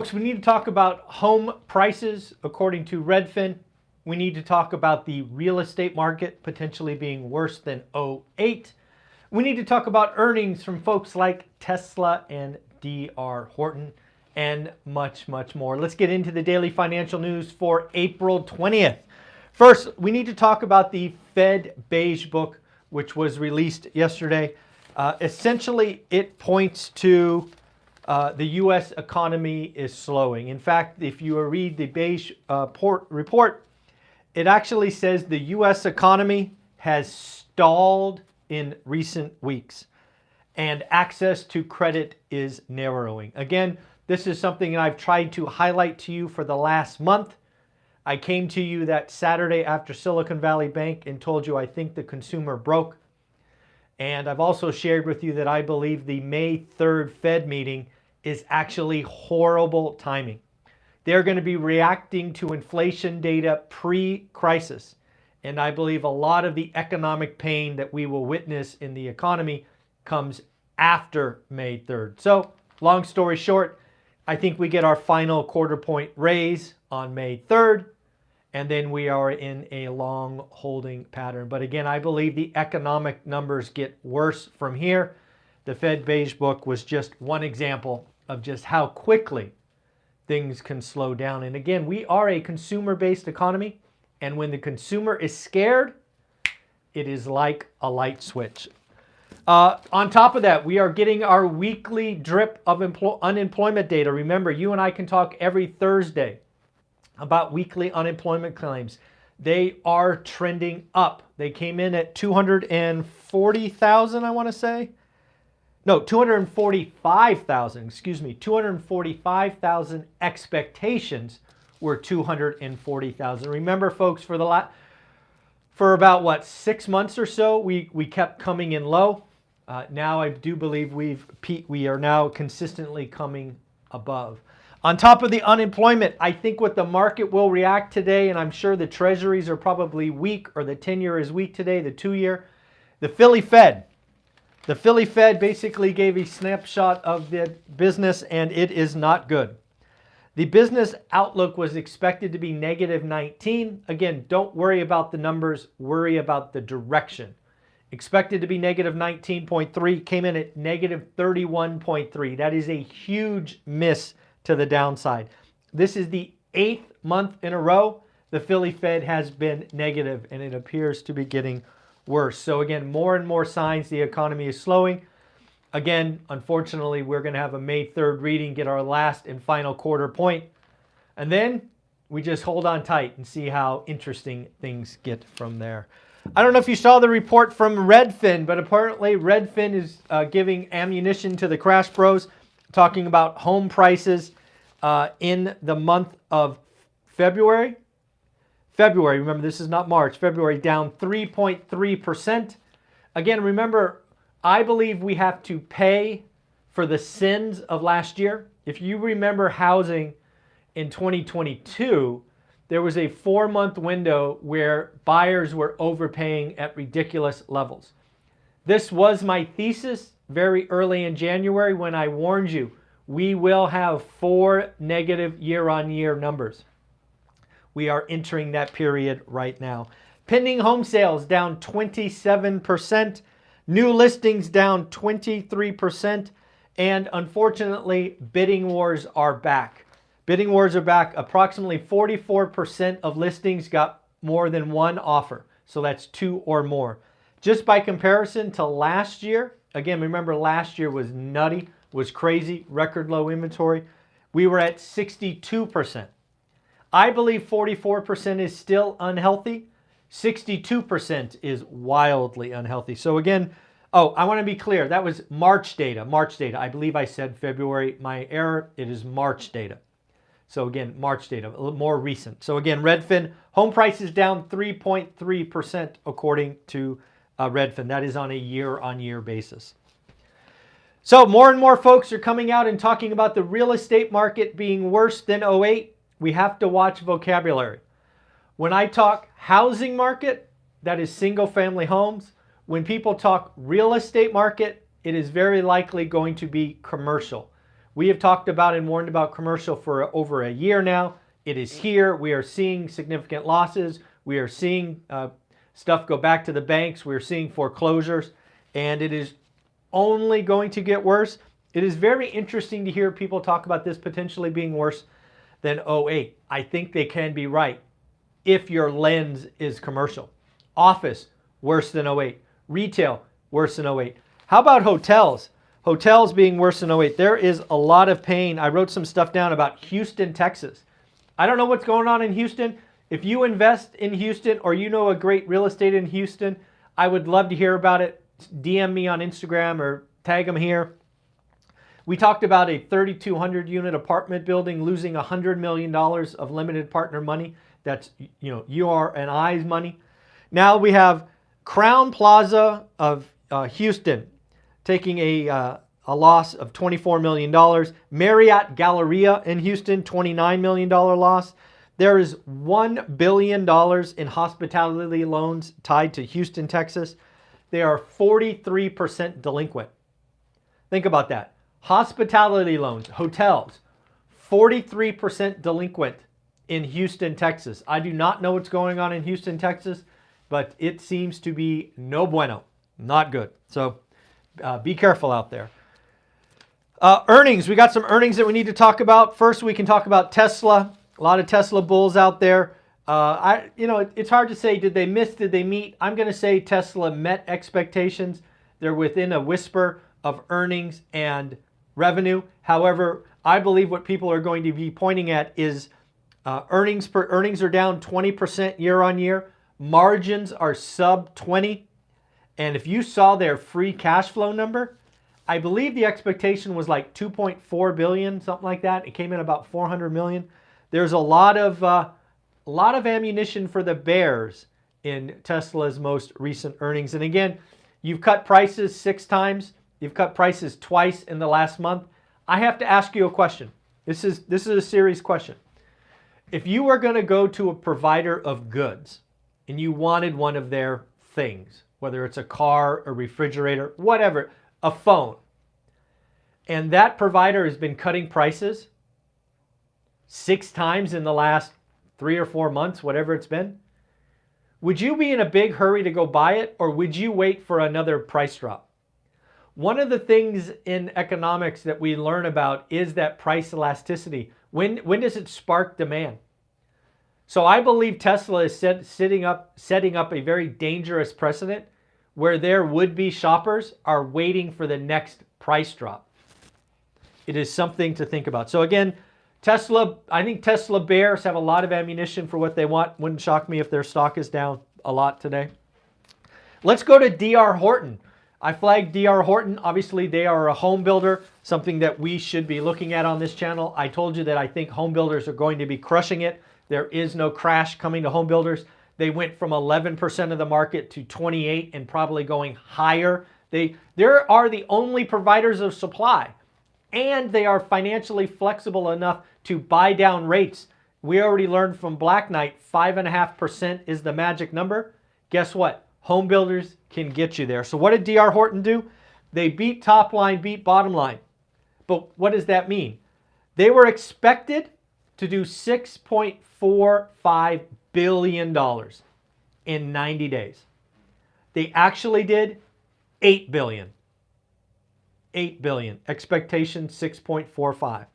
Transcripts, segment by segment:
Folks, we need to talk about home prices according to Redfin. We need to talk about the real estate market potentially being worse than '08. We need to talk about earnings from folks like Tesla and DR Horton and much, much more. Let's get into the daily financial news for April 20th. First, we need to talk about the Fed Beige Book, which was released yesterday. Essentially, it points to the U.S. economy is slowing. In fact, if you read the Beige report, it actually says the U.S. economy has stalled in recent weeks and access to credit is narrowing. Again, this is something I've tried to highlight to you for the last month. I came to you that Saturday after Silicon Valley Bank and told you I think the consumer broke. And I've also shared with you that I believe the May 3rd Fed meeting is actually horrible timing. They're going to be reacting to inflation data pre-crisis. And I believe a lot of the economic pain that we will witness in the economy comes after May 3rd. So, long story short, I think we get our final quarter point raise on May 3rd, and then we are in a long holding pattern. But again, I believe the economic numbers get worse from here. The Fed Beige Book was just one example of just how quickly things can slow down. And again, we are a consumer-based economy, and when the consumer is scared, it is like a light switch. On top of that, we are getting our weekly drip of unemployment data. Remember, you and I can talk every Thursday about weekly unemployment claims. They are trending up. They came in at 240,000, I want to say. No, 245,000, excuse me, 245,000 expectations were 240,000. Remember, folks, for about 6 months or so, we kept coming in low. Now I do believe we are now consistently coming above. On top of the unemployment, I think what the market will react today, and I'm sure the treasuries are probably weak, or the 10-year is weak today, the 2-year. The Philly Fed basically gave a snapshot of the business, and it is not good. The business outlook was expected to be negative 19. Again, don't worry about the numbers, worry about the direction. Expected to be negative 19.3, came in at negative 31.3. That is a huge miss to the downside. This is the 8th month in a row the Philly Fed has been negative, and it appears to be getting worse. So again, more and more signs the economy is slowing. Again, unfortunately, we're going to have a May 3rd reading, get our last and final quarter point, and then we just hold on tight and see how interesting things get from there. I don't know if you saw the report from Redfin, but apparently Redfin is giving ammunition to the Crash Bros, talking about home prices in the month of February. Remember, this is not March. February down 3.3%. Again, remember, I believe we have to pay for the sins of last year. If you remember housing in 2022, there was a 4-month window where buyers were overpaying at ridiculous levels. This was my thesis very early in January when I warned you, we will have 4 negative year-on-year numbers. We are entering that period right now. Pending home sales down 27%. New listings down 23%. And unfortunately, bidding wars are back. Bidding wars are back. Approximately 44% of listings got more than one offer. So that's 2 or more. Just by comparison to last year, again, remember last year was nutty, was crazy, record low inventory. We were at 62%. I believe 44% is still unhealthy. 62% is wildly unhealthy. So again, I want to be clear. That was March data. I believe I said February. My error. It is March data. So again, March data, a little more recent. So again, Redfin, home prices down 3.3% according to Redfin. That is on a year-on-year basis. So more and more folks are coming out and talking about the real estate market being worse than '08. We have to watch vocabulary. When I talk housing market, that is single-family homes. When people talk real estate market, it is very likely going to be commercial. We have talked about and warned about commercial for over a year now. It is here. We are seeing significant losses. We are seeing stuff go back to the banks. We're seeing foreclosures, and it is only going to get worse. It is very interesting to hear people talk about this potentially being worse than '08. I think they can be right if your lens is commercial. Office, worse than '08. Retail, worse than '08. How about hotels? Hotels being worse than '08. There is a lot of pain. I wrote some stuff down about Houston, Texas. I don't know what's going on in Houston. If you invest in Houston or you know a great real estate in Houston, I would love to hear about it. DM me on Instagram or tag them here. We talked about a 3,200 unit apartment building losing $100 million of limited partner money. That's, your and I's money. Now we have Crown Plaza of Houston taking a loss of $24 million. Marriott Galleria in Houston, $29 million loss. There is $1 billion in hospitality loans tied to Houston, Texas. They are 43% delinquent. Think about that. Hospitality loans, hotels, 43% delinquent in Houston, Texas. I do not know what's going on in Houston, Texas, but it seems to be no bueno, not good. So be careful out there. Earnings, we got some earnings that we need to talk about. First, we can talk about Tesla. A lot of Tesla bulls out there. It's hard to say, did they miss, did they meet? I'm going to say Tesla met expectations. They're within a whisper of earnings and revenue. However, I believe what people are going to be pointing at is earnings are down 20% year on year. Margins are sub 20. And if you saw their free cash flow number, I believe the expectation was like 2.4 billion, something like that. It came in about 400 million. There's a lot of ammunition for the bears in Tesla's most recent earnings. And again, you've cut prices 6 times. You've cut prices twice in the last month. I have to ask you a question. This is a serious question. If you were going to go to a provider of goods and you wanted one of their things, whether it's a car, a refrigerator, whatever, a phone, and that provider has been cutting prices 6 times in the last 3 or 4 months, whatever it's been, would you be in a big hurry to go buy it, or would you wait for another price drop? One of the things in economics that we learn about is that price elasticity. When does it spark demand? So I believe Tesla is setting up a very dangerous precedent where their would-be shoppers are waiting for the next price drop. It is something to think about. So again, Tesla, I think Tesla bears have a lot of ammunition for what they want. Wouldn't shock me if their stock is down a lot today. Let's go to D.R. Horton. I flagged D.R. Horton. Obviously, they are a home builder, something that we should be looking at on this channel. I told you that I think home builders are going to be crushing it. There is no crash coming to home builders. They went from 11% of the market to 28% and probably going higher. They are the only providers of supply, and they are financially flexible enough to buy down rates. We already learned from Black Knight, 5.5% is the magic number. Guess what? Home builders can get you there. So what did D.R. Horton do? They beat top line, beat bottom line. But what does that mean? They were expected to do $6.45 billion in 90 days. They actually did $8 billion. $8 billion. Expectation 6.45.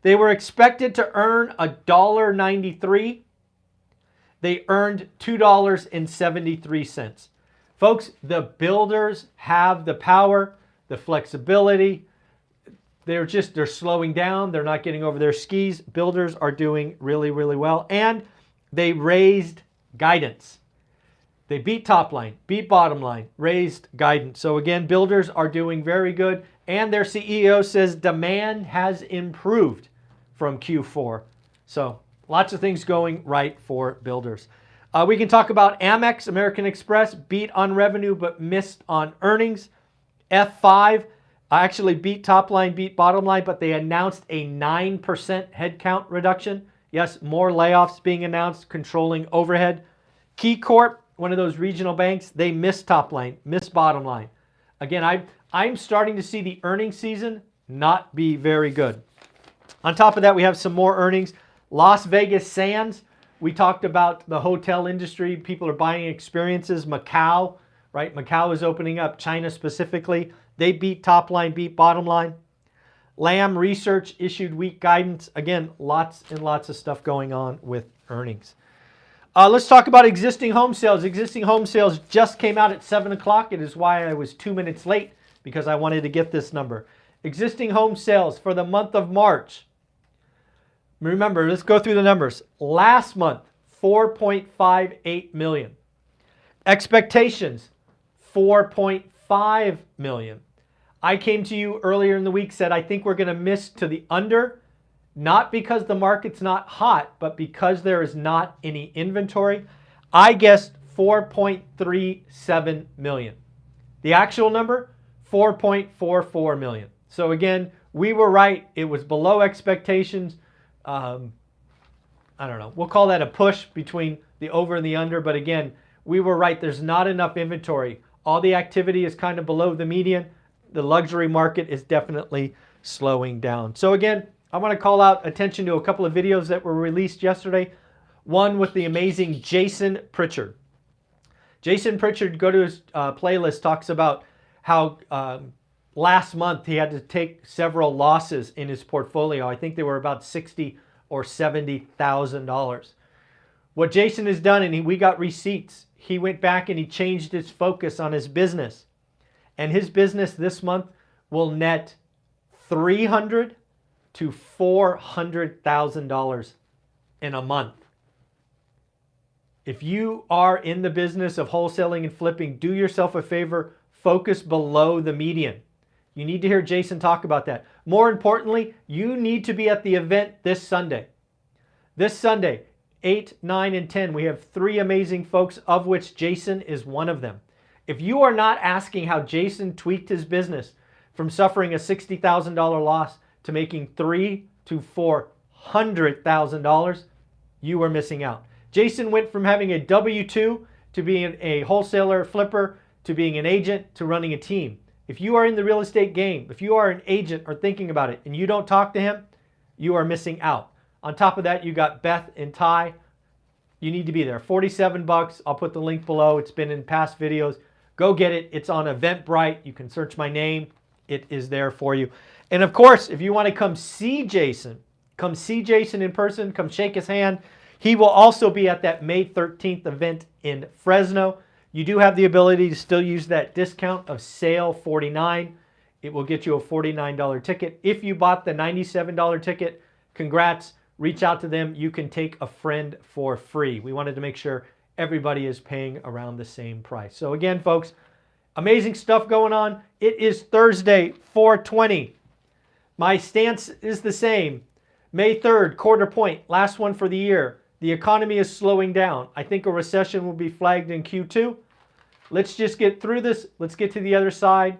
They were expected to earn $1.93. They earned $2.73. Folks, the builders have the power, the flexibility. They're slowing down. They're not getting over their skis. Builders are doing really, really well. And they raised guidance. They beat top line, beat bottom line, raised guidance. So again, builders are doing very good. And their CEO says demand has improved from Q4. So lots of things going right for builders. We can talk about Amex, American Express, beat on revenue but missed on earnings. F5 actually beat top line, beat bottom line, but they announced a 9% headcount reduction. Yes, more layoffs being announced, controlling overhead. Key Corp, one of those regional banks, they missed top line, missed bottom line. Again, I'm starting to see the earnings season not be very good. On top of that, we have some more earnings. Las Vegas Sands, we talked about the hotel industry. People are buying experiences. Macau, right? Macau is opening up. China specifically. They beat top line, beat bottom line. Lam Research issued weak guidance. Again, lots and lots of stuff going on with earnings. Let's talk about existing home sales. Existing home sales just came out at 7 o'clock. It is why I was 2 minutes late, because I wanted to get this number. Existing home sales for the month of March. Remember, let's go through the numbers. Last month, 4.58 million. Expectations, 4.5 million. I came to you earlier in the week, said I think we're going to miss to the under, not because the market's not hot, but because there is not any inventory. I guessed 4.37 million. The actual number, 4.44 million. So again, we were right. It was below expectations. I don't know. We'll call that a push between the over and the under. But again, we were right. There's not enough inventory. All the activity is kind of below the median. The luxury market is definitely slowing down. So again, I want to call out attention to a couple of videos that were released yesterday. One with the amazing Jason Pritchard. Jason Pritchard, go to his playlist, talks about how last month he had to take several losses in his portfolio. I think they were about $60,000 or $70,000. What Jason has done, and we got receipts, he went back and he changed his focus on his business. And his business this month will net $300,000 to $400,000 in a month. If you are in the business of wholesaling and flipping, do yourself a favor, focus below the median. You need to hear Jason talk about that. More importantly, you need to be at the event this Sunday. This Sunday, 8, 9, and 10, we have 3 amazing folks, of which Jason is one of them. If you are not asking how Jason tweaked his business from suffering a $60,000 loss to making $300,000 to $400,000, you are missing out. Jason went from having a W-2 to being a wholesaler, flipper, to being an agent, to running a team. If you are in the real estate game, if you are an agent or thinking about it and you don't talk to him, you are missing out. On top of that, you got Beth and Ty. You need to be there. $47. I'll put the link below. It's been in past videos. Go get it. It's on Eventbrite. You can search my name. It is there for you. And of course, if you want to come see Jason in person, come shake his hand. He will also be at that May 13th event in Fresno. You do have the ability to still use that discount of sale $49. It will get you a $49 ticket. If you bought the $97 ticket, congrats. Reach out to them. You can take a friend for free. We wanted to make sure everybody is paying around the same price. So again, folks, amazing stuff going on. It is Thursday, 4/20. My stance is the same. May 3rd, quarter point, last one for the year. The economy is slowing down. I think a recession will be flagged in Q2. Let's just get through this. Let's get to the other side.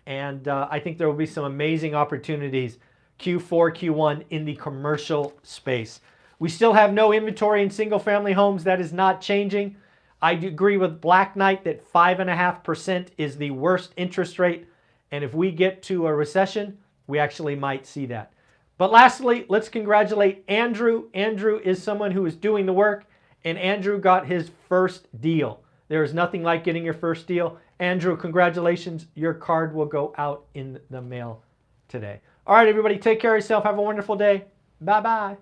And I think there will be some amazing opportunities Q4, Q1 in the commercial space. We still have no inventory in single family homes. That is not changing. I agree with Black Knight that 5.5% is the worst interest rate. And if we get to a recession, we actually might see that. But lastly, let's congratulate Andrew. Andrew is someone who is doing the work, and Andrew got his first deal. There is nothing like getting your first deal. Andrew, congratulations. Your card will go out in the mail today. All right, everybody, take care of yourself. Have a wonderful day. Bye-bye.